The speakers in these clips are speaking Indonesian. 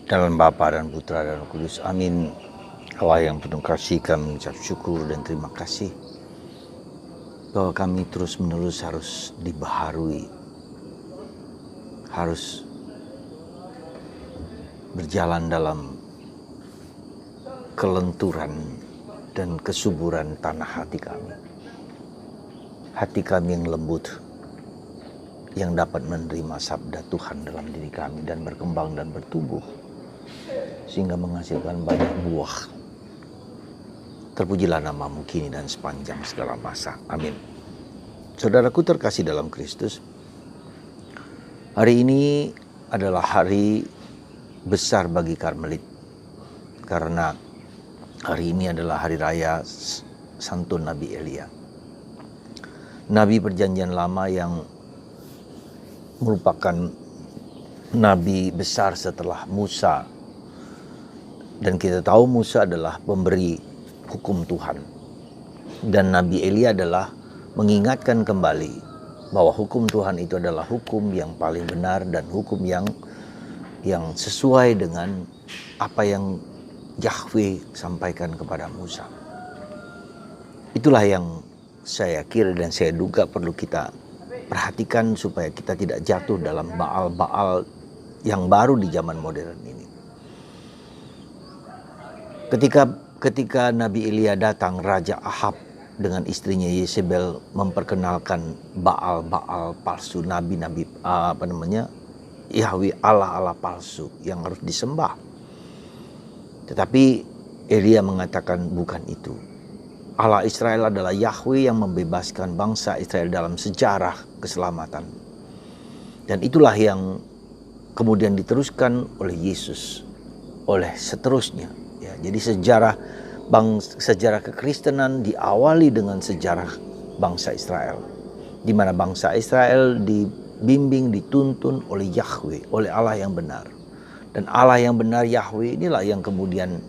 Dalam Bapa dan Putra dan Roh Kudus. Amin. Allah yang penuh kasih, kami mengucap syukur dan terima kasih bahwa kami terus-menerus harus dibaharui, harus berjalan dalam kelenturan dan kesuburan tanah hati kami. Hati kami yang lembut, yang dapat menerima sabda Tuhan dalam diri kami dan berkembang dan bertumbuh sehingga menghasilkan banyak buah. Terpujilah namamu kini dan sepanjang segala masa. Amin. Saudaraku terkasih dalam Kristus, hari ini adalah hari besar bagi Karmelit karena hari ini adalah hari raya Santun Nabi Elia. Nabi Perjanjian Lama yang merupakan nabi besar setelah Musa. Dan kita tahu Musa adalah pemberi hukum Tuhan. Dan Nabi Elia adalah mengingatkan kembali bahwa hukum Tuhan itu adalah hukum yang paling benar dan hukum yang sesuai dengan apa yang Yahweh sampaikan kepada Musa. Itulah yang saya kira dan saya duga perlu kita perhatikan supaya kita tidak jatuh dalam baal-baal yang baru di zaman modern ini. Ketika Nabi Elia datang, Raja Ahab dengan istrinya Yezebel memperkenalkan baal-baal palsu, nabi-nabi Yahweh, Allah-Allah palsu yang harus disembah. Tetapi Elia mengatakan bukan itu. Allah Israel adalah Yahweh yang membebaskan bangsa Israel dalam sejarah keselamatan. Dan itulah yang kemudian diteruskan oleh Yesus, oleh seterusnya. Ya, jadi sejarah kekristenan diawali dengan sejarah bangsa Israel, di mana bangsa Israel dibimbing, dituntun oleh Yahweh, oleh Allah yang benar. Dan Allah yang benar Yahweh inilah yang kemudian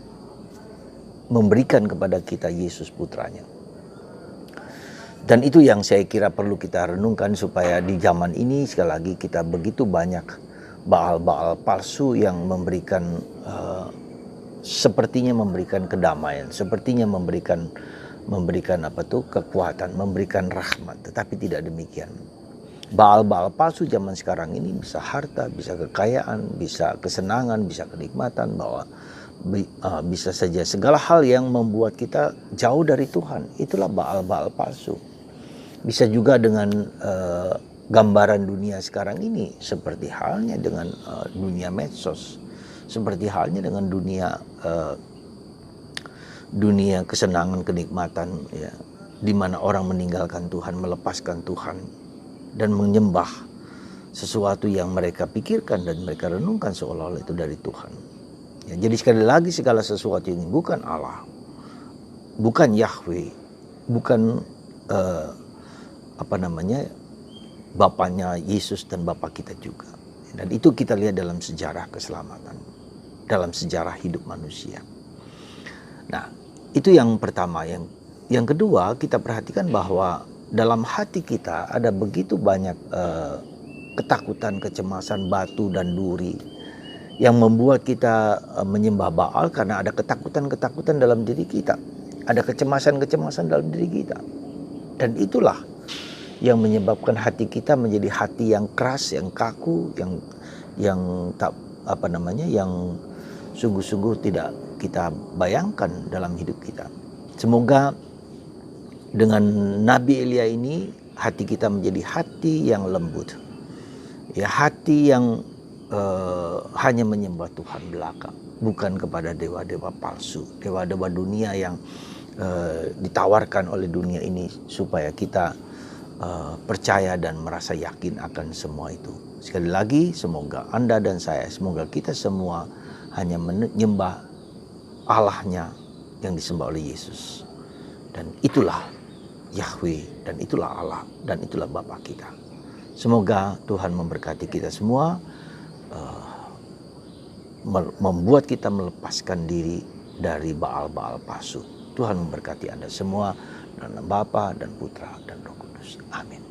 memberikan kepada kita Yesus putranya. Dan itu yang saya kira perlu kita renungkan supaya di zaman ini sekali lagi kita begitu banyak baal-baal palsu yang memberikan sepertinya memberikan kedamaian, sepertinya memberikan kekuatan, memberikan rahmat, tetapi tidak demikian. Baal-baal palsu zaman sekarang ini bisa harta, bisa kekayaan, bisa kesenangan, bisa kenikmatan, bahwa bisa saja segala hal yang membuat kita jauh dari Tuhan. Itulah baal-baal palsu. Bisa juga dengan gambaran dunia sekarang ini, seperti halnya dengan dunia medsos, seperti halnya dengan dunia kesenangan, kenikmatan, ya, di mana orang meninggalkan Tuhan, melepaskan Tuhan, dan menyembah sesuatu yang mereka pikirkan dan mereka renungkan seolah-olah itu dari Tuhan. Ya, jadi sekali lagi segala sesuatu ini bukan Allah, bukan Yahweh, bukan Bapaknya Yesus dan Bapa kita juga. Dan itu kita lihat dalam sejarah keselamatan, dalam sejarah hidup manusia. Nah, itu yang pertama. Yang kedua, kita perhatikan bahwa dalam hati kita ada begitu banyak ketakutan, kecemasan, batu dan duri yang membuat kita menyembah Baal karena ada ketakutan-ketakutan dalam diri kita. Ada kecemasan-kecemasan dalam diri kita. Dan itulah yang menyebabkan hati kita menjadi hati yang keras, yang kaku, yang sungguh-sungguh tidak kita bayangkan dalam hidup kita. Semoga dengan Nabi Elia ini hati kita menjadi hati yang lembut, ya, hati yang hanya menyembah Tuhan belaka, bukan kepada dewa-dewa palsu, dewa-dewa dunia yang ditawarkan oleh dunia ini supaya kita percaya dan merasa yakin akan semua itu. Sekali lagi, semoga Anda dan saya, semoga kita semua hanya menyembah Allahnya yang disembah oleh Yesus. Dan itulah Yahweh, dan itulah Allah, dan itulah Bapa kita. Semoga Tuhan memberkati kita semua, membuat kita melepaskan diri dari baal-baal palsu. Tuhan memberkati Anda semua dalam Bapa dan Putra dan Roh Kudus. Amin.